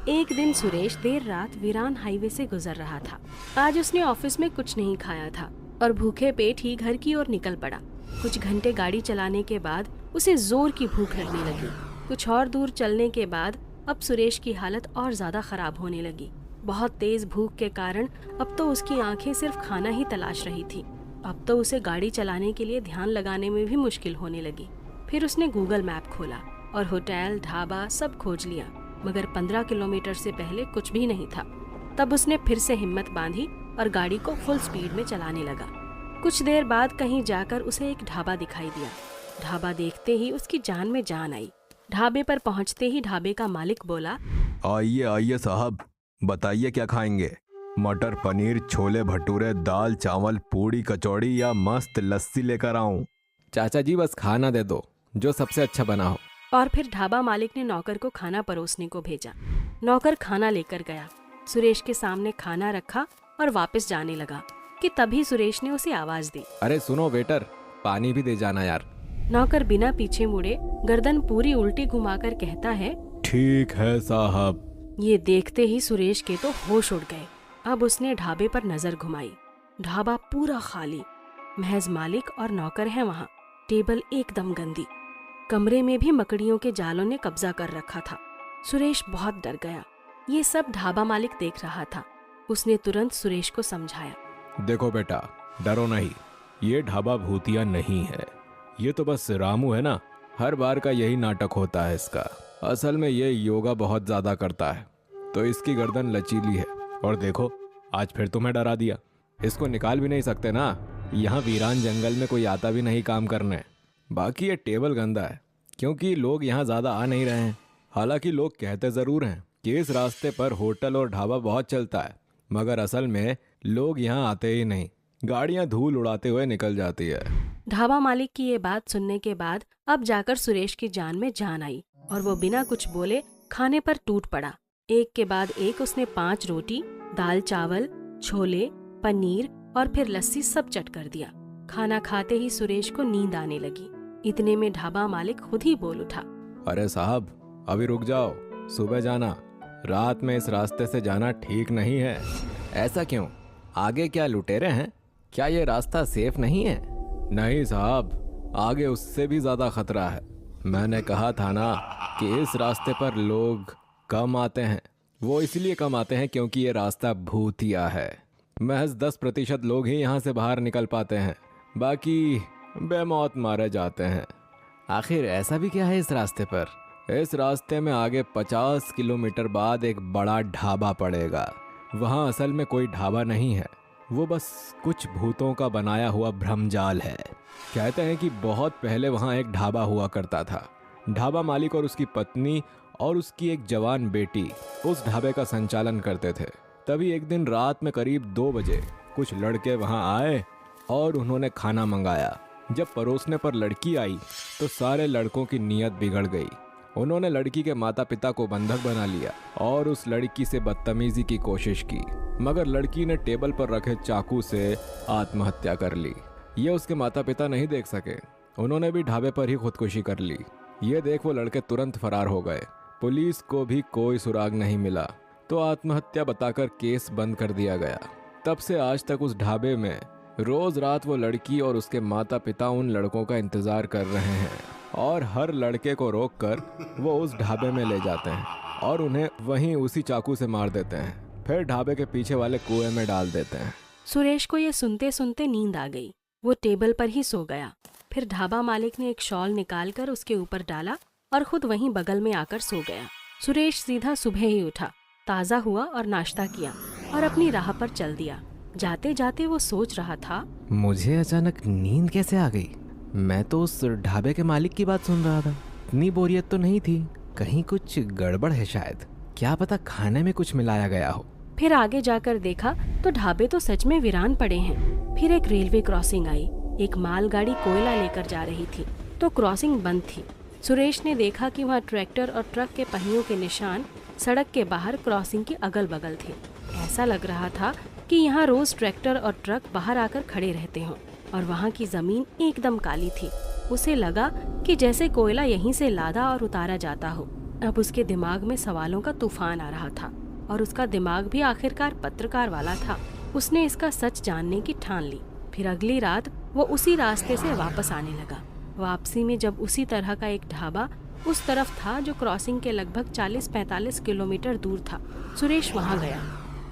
एक दिन सुरेश देर रात वीरान हाईवे से गुजर रहा था। आज उसने ऑफिस में कुछ नहीं खाया था और भूखे पेट ही घर की ओर निकल पड़ा। कुछ घंटे गाड़ी चलाने के बाद उसे जोर की भूख लगने लगी। कुछ और दूर चलने के बाद अब सुरेश की हालत और ज्यादा खराब होने लगी। बहुत तेज भूख के कारण अब तो उसकी आंखें सिर्फ खाना ही तलाश रही थी। अब तो उसे गाड़ी चलाने के लिए ध्यान लगाने में भी मुश्किल होने लगी। फिर उसने गूगल मैप खोला और होटल, ढाबा सब खोज लिया, मगर 15 किलोमीटर से पहले कुछ भी नहीं था। तब उसने फिर से हिम्मत बांधी और गाड़ी को फुल स्पीड में चलाने लगा। कुछ देर बाद कहीं जाकर उसे एक ढाबा दिखाई दिया। ढाबा देखते ही उसकी जान में जान आई। ढाबे पर पहुंचते ही ढाबे का मालिक बोला, आइए आइए साहब, बताइए क्या खाएंगे? मटर पनीर, छोले भटूरे, दाल चावल, पूड़ी कचौड़ी या मस्त लस्सी लेकर आऊं? चाचा जी बस खाना दे दो, जो सबसे अच्छा बना हो। और फिर ढाबा मालिक ने नौकर को खाना परोसने को भेजा। नौकर खाना लेकर गया, सुरेश के सामने खाना रखा और वापस जाने लगा कि तभी सुरेश ने उसे आवाज दी, अरे सुनो वेटर, पानी भी दे जाना यार। नौकर बिना पीछे मुड़े गर्दन पूरी उल्टी घुमाकर कहता है, ठीक है साहब। ये देखते ही सुरेश के तो होश उड़ गए। अब उसने ढाबे पर नजर घुमाई। ढाबा पूरा खाली, महज मालिक और नौकर है वहाँ। टेबल एकदम गंदी, कमरे में भी मकड़ियों के जालों ने कब्जा कर रखा था। सुरेश बहुत डर गया। ये सब ढाबा मालिक देख रहा था। उसने तुरंत सुरेश को समझाया, देखो बेटा, डरो नहीं, ये ढाबा भूतिया नहीं है। ये तो बस रामू है ना, हर बार का यही नाटक होता है इसका। असल में ये योगा बहुत ज्यादा करता है, तो इसकी गर्दन लचीली है। और देखो, आज फिर तुम्हें डरा दिया। इसको निकाल भी नहीं सकते ना, यहाँ वीरान जंगल में कोई आता भी नहीं काम करने। बाकी ये टेबल गंदा है क्योंकि लोग यहाँ ज़्यादा आ नहीं रहे हैं। हालांकि लोग कहते ज़रूर हैं कि इस रास्ते पर होटल और ढाबा बहुत चलता है, मगर असल में लोग यहाँ आते ही नहीं। गाड़ियाँ धूल उड़ाते हुए निकल जाती है। ढाबा मालिक की ये बात सुनने के बाद अब जाकर सुरेश की जान में जान आई और वो बिना कुछ बोले खाने पर टूट पड़ा। एक के बाद एक उसने 5 रोटी, दाल चावल, छोले, पनीर और फिर लस्सी सब चट कर दिया। खाना खाते ही सुरेश को नींद आने लगी। इतने में ढाबा मालिक खुद ही बोल उठा, अरे साहब, अभी रुक जाओ, सुबह जाना। रात में इस रास्ते से जाना ठीक नहीं है। ऐसा क्यों? आगे क्या लुटेरे हैं? क्या ये रास्ता सेफ नहीं है? नहीं साहब, आगे उससे भी ज्यादा खतरा है। मैंने कहा था ना कि इस रास्ते पर लोग कम आते हैं। वो इसलिए कम आते हैं क्योंकि ये रास्ता भूतिया है। महज 10% लोग ही यहाँ से बाहर निकल पाते हैं, बाकी बेमौत मारे जाते हैं। आखिर ऐसा भी क्या है इस रास्ते पर? इस रास्ते में आगे 50 किलोमीटर बाद एक बड़ा ढाबा पड़ेगा। वहाँ असल में कोई ढाबा नहीं है, वो बस कुछ भूतों का बनाया हुआ भ्रमजाल है। कहते हैं कि बहुत पहले वहाँ एक ढाबा हुआ करता था। ढाबा मालिक और उसकी पत्नी और उसकी एक जवान बेटी उस ढाबे का संचालन करते थे। तभी एक दिन रात में करीब 2 बजे कुछ लड़के वहाँ आए और उन्होंने खाना मंगाया। जब परोसने पर लड़की आई तो सारे लड़कों की नीयत बिगड़ गई। उन्होंने लड़की के माता पिता को बंधक बना लिया और उस लड़की से बदतमीजी की कोशिश की, मगर लड़की ने टेबल पर रखे चाकू से आत्महत्या कर ली। ये उसके माता पिता नहीं देख सके, उन्होंने भी ढाबे पर ही खुदकुशी कर ली। ये देख वो लड़के तुरंत फरार हो गए। पुलिस को भी कोई सुराग नहीं मिला, तो आत्महत्या बताकर केस बंद कर दिया गया। तब से आज तक उस ढाबे में रोज रात वो लड़की और उसके माता पिता उन लड़कों का इंतजार कर रहे हैं और हर लड़के को रोककर वो उस ढाबे में ले जाते हैं और उन्हें वहीं उसी चाकू से मार देते हैं। फिर ढाबे के पीछे वाले कुएं में डाल देते हैं। सुरेश को ये सुनते सुनते नींद आ गई। वो टेबल पर ही सो गया। फिर ढाबा मालिक ने एक शॉल निकालकर उसके ऊपर डाला और खुद वहीं बगल में आकर सो गया। सुरेश सीधा सुबह ही उठा, ताज़ा हुआ और नाश्ता किया और अपनी राह पर चल दिया। जाते जाते वो सोच रहा था, मुझे अचानक नींद कैसे आ गई? मैं तो उस ढाबे के मालिक की बात सुन रहा था। इतनी बोरियत तो नहीं थी, कहीं कुछ गड़बड़ है शायद। क्या पता खाने में कुछ मिलाया गया हो। फिर आगे जाकर देखा तो ढाबे तो सच में वीरान पड़े हैं। फिर एक रेलवे क्रॉसिंग आई। एक मालगाड़ी कोयला लेकर जा रही थी, तो क्रॉसिंग बंद थी। सुरेश ने देखा कि वहाँ ट्रैक्टर और ट्रक के पहियों के निशान सड़क के बाहर क्रॉसिंग के अगल बगल थे। ऐसा लग रहा था कि यहाँ रोज ट्रैक्टर और ट्रक बाहर आकर खड़े रहते हों और वहाँ की जमीन एकदम काली थी। उसे लगा कि जैसे कोयला यहीं से लादा और उतारा जाता हो। अब उसके दिमाग में सवालों का तूफान आ रहा था और उसका दिमाग भी आखिरकार पत्रकार वाला था। उसने इसका सच जानने की ठान ली। फिर अगली रात वो उसी रास्ते से वापस आने लगा। वापसी में जब उसी तरह का एक ढाबा उस तरफ था जो क्रॉसिंग के लगभग 40-45 किलोमीटर दूर था, सुरेश वहाँ गया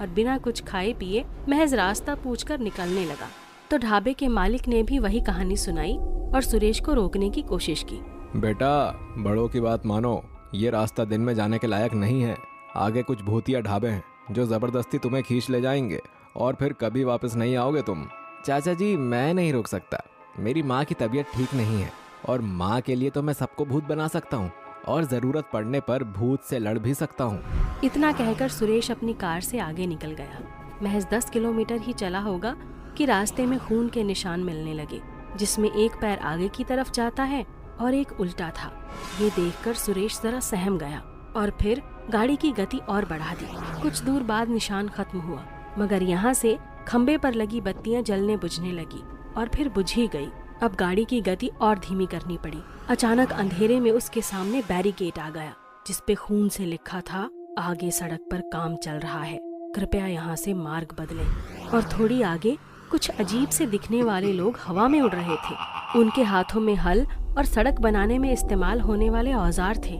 और बिना कुछ खाए पिए महज रास्ता पूछकर निकलने लगा। तो ढाबे के मालिक ने भी वही कहानी सुनाई और सुरेश को रोकने की कोशिश की। बेटा, बड़ों की बात मानो, ये रास्ता दिन में जाने के लायक नहीं है। आगे कुछ भूतिया ढाबे हैं जो जबरदस्ती तुम्हें खींच ले जाएंगे और फिर कभी वापस नहीं आओगे तुम। चाचा जी, मैं नहीं रोक सकता। मेरी माँ की तबीयत ठीक नहीं है और माँ के लिए तो मैं सबको भूत बना सकता हूँ और जरूरत पड़ने पर भूत से लड़ भी सकता हूँ। इतना कहकर सुरेश अपनी कार से आगे निकल गया। महज 10 किलोमीटर ही चला होगा कि रास्ते में खून के निशान मिलने लगे, जिसमें एक पैर आगे की तरफ जाता है और एक उल्टा था। ये देखकर सुरेश जरा सहम गया और फिर गाड़ी की गति और बढ़ा दी। कुछ दूर बाद निशान खत्म हुआ, मगर यहाँ से खंबे पर लगी बत्तियां जलने बुझने लगी और फिर बुझ ही गई। अब गाड़ी की गति और धीमी करनी पड़ी। अचानक अंधेरे में उसके सामने बैरिकेड आ गया, जिसपे खून से लिखा था, आगे सड़क पर काम चल रहा है, कृपया यहाँ से मार्ग बदलें। और थोड़ी आगे कुछ अजीब से दिखने वाले लोग हवा में उड़ रहे थे। उनके हाथों में हल और सड़क बनाने में इस्तेमाल होने वाले औजार थे।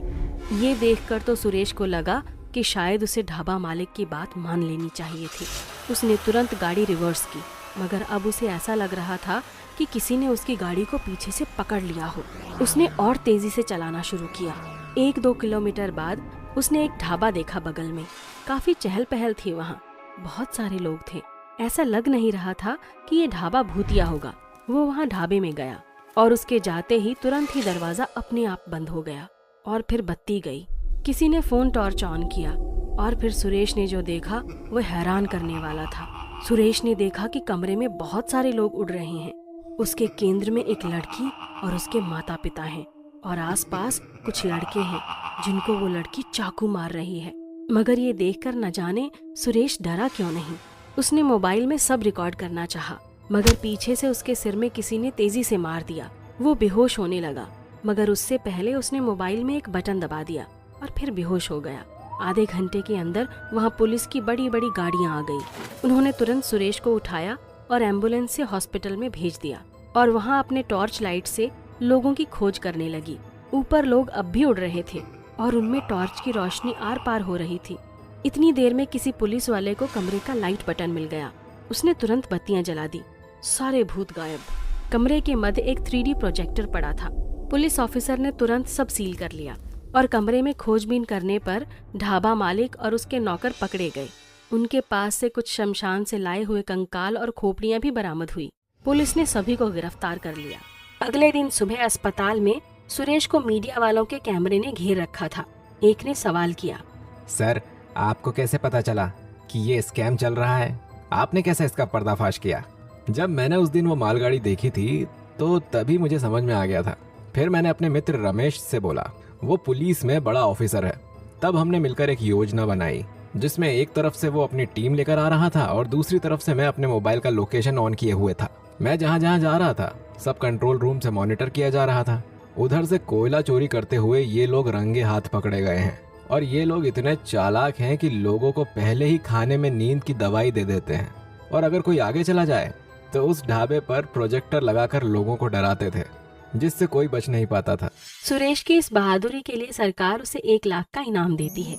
ये देखकर तो सुरेश को लगा कि शायद उसे ढाबा मालिक की बात मान लेनी चाहिए थी। उसने तुरंत गाड़ी रिवर्स की, मगर अब उसे ऐसा लग रहा था कि किसी ने उसकी गाड़ी को पीछे से पकड़ लिया हो। उसने और तेजी से चलाना शुरू किया। 1-2 किलोमीटर बाद उसने एक ढाबा देखा बगल में। काफी चहल पहल थी वहाँ, बहुत सारे लोग थे। ऐसा लग नहीं रहा था कि ये ढाबा भूतिया होगा। वो वहाँ ढाबे में गया और उसके जाते ही तुरंत ही दरवाजा अपने आप बंद हो गया और फिर बत्ती गई। किसी ने फोन टॉर्च ऑन किया और फिर सुरेश ने जो देखा वो हैरान करने वाला था। सुरेश ने देखा कि कमरे में बहुत सारे लोग उड़ रहे हैं। उसके केंद्र में एक लड़की और उसके माता पिता हैं और आसपास कुछ लड़के हैं जिनको वो लड़की चाकू मार रही है। मगर ये देखकर न जाने सुरेश डरा क्यों नहीं। उसने मोबाइल में सब रिकॉर्ड करना चाहा, मगर पीछे से उसके सिर में किसी ने तेजी से मार दिया। वो बेहोश होने लगा, मगर उससे पहले उसने मोबाइल में एक बटन दबा दिया और फिर बेहोश हो गया। आधे घंटे के अंदर वहाँ पुलिस की बड़ी बड़ी गाड़ियाँ आ गई। उन्होंने तुरंत सुरेश को उठाया और एम्बुलेंस से हॉस्पिटल में भेज दिया और वहाँ अपने टॉर्च लाइट से लोगों की खोज करने लगी। ऊपर लोग अब भी उड़ रहे थे और उनमें टॉर्च की रोशनी आर पार हो रही थी। इतनी देर में किसी पुलिस वाले को कमरे का लाइट बटन मिल गया। उसने तुरंत बत्तियां जला दी। सारे भूत गायब। कमरे के मध्य एक 3D प्रोजेक्टर पड़ा था। पुलिस ऑफिसर ने तुरंत सब सील कर लिया और कमरे में खोजबीन करने पर ढाबा मालिक और उसके नौकर पकड़े गए। उनके पास से कुछ शमशान से लाए हुए कंकाल और खोपड़ियां भी बरामद हुई। पुलिस ने सभी को गिरफ्तार कर लिया। अगले दिन सुबह अस्पताल में सुरेश को मीडिया वालों के कैमरे ने घेर रखा था। एक ने सवाल किया, सर, आपको कैसे पता चला कि ये स्कैम चल रहा है? आपने कैसे इसका पर्दाफाश किया? जब मैंने उस दिन वो मालगाड़ी देखी थी तो तभी मुझे समझ में आ गया था। फिर मैंने अपने मित्र रमेश से बोला, वो पुलिस में बड़ा ऑफिसर है। तब हमने मिलकर एक योजना बनाई जिसमें एक तरफ से वो अपनी टीम लेकर आ रहा था और दूसरी तरफ से मैं अपने मोबाइल का लोकेशन ऑन किए हुए था। मैं जहाँ जहाँ जा रहा था सब कंट्रोल रूम से मॉनिटर किया जा रहा था। उधर से कोयला चोरी करते हुए ये लोग रंगे हाथ पकड़े गए हैं और ये लोग इतने चालाक हैं कि लोगों को पहले ही खाने में नींद की दवाई दे देते हैं और अगर कोई आगे चला जाए तो उस ढाबे पर प्रोजेक्टर लगाकर लोगों को डराते थे, जिससे कोई बच नहीं पाता था। सुरेश की इस बहादुरी के लिए सरकार उसे 1 लाख का इनाम देती है।